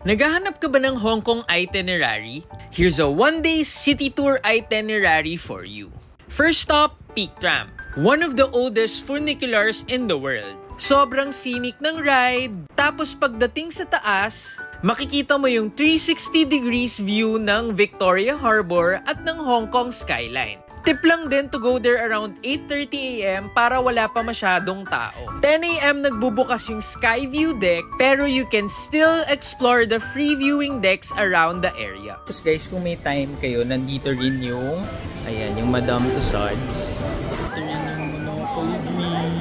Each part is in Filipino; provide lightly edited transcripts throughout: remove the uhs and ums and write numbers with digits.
Naghahanap ka ba ng Hong Kong itinerary? Here's a one-day city tour itinerary for you. First stop, Peak Tram, one of the oldest funiculars in the world. Sobrang scenic ng ride, tapos pagdating sa taas, makikita mo yung 360 degrees view ng Victoria Harbour at ng Hong Kong skyline. Tip lang din to go there around 8:30 AM para wala pa masyadong tao. 10 AM nagbubukas yung Skyview deck, pero you can still explore the free viewing decks around the area. Tapos guys, kung may time kayo, nandito rin yung, ayan, yung Madame Tussauds. Ito rin yung Monopoly Dreams.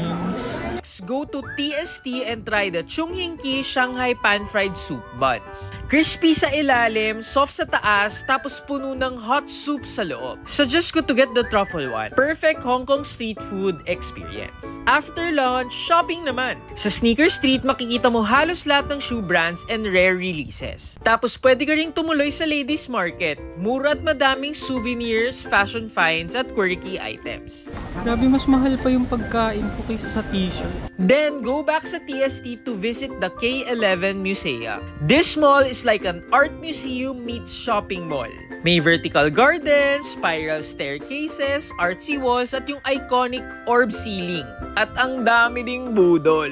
Go to TST and try the Chung Ying Ki Shanghai Pan-Fried Soup Buns. Crispy sa ilalim, soft sa taas, tapos puno ng hot soup sa loob. Suggest ko to get the truffle one. Perfect Hong Kong street food experience. After lunch, shopping naman. Sa Sneaker Street, makikita mo halos lahat ng shoe brands and rare releases. Tapos pwede ka ring tumuloy sa Ladies Market. Mura at madaming souvenirs, fashion finds, at quirky items. Grabe, mas mahal pa yung pagkain ko kaysa sa t-shirt. Then, go back sa TST to visit the K11 Musea. This mall is like an art museum meets shopping mall. May vertical gardens, spiral staircases, artsy walls, at yung iconic orb ceiling. At ang dami ding budol.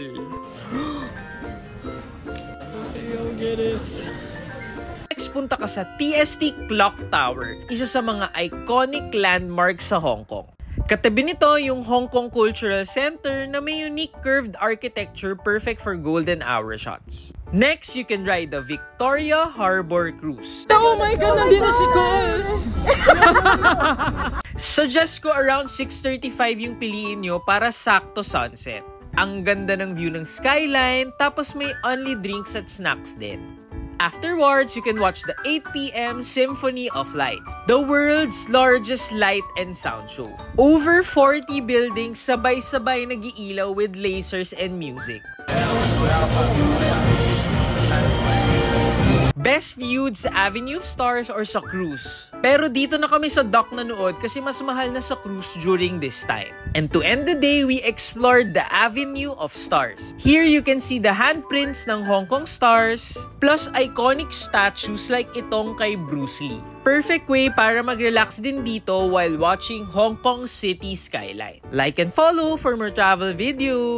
Next, punta ka sa TST Clock Tower, isa sa mga iconic landmarks sa Hong Kong. Katabi nito yung Hong Kong Cultural Center na may unique curved architecture perfect for golden hour shots. Next, you can ride the Victoria Harbour Cruise. Oh my God! Nandito si Coles! Suggest ko around 6:35 yung piliin nyo para sakto sunset. Ang ganda ng view ng skyline, tapos may only drinks at snacks din. Afterwards, you can watch the 8 PM Symphony of Light, the world's largest light and sound show. Over 40 buildings sabay-sabay nag-iilaw with lasers and music. Best viewed sa Avenue of Stars or sa cruise. Pero dito na kami sa dock nanood kasi mas mahal na sa cruise during this time. And to end the day, we explored the Avenue of Stars. Here you can see the handprints ng Hong Kong stars, plus iconic statues like itong kay Bruce Lee. Perfect way para mag-relax din dito while watching Hong Kong City skyline. Like and follow for more travel videos!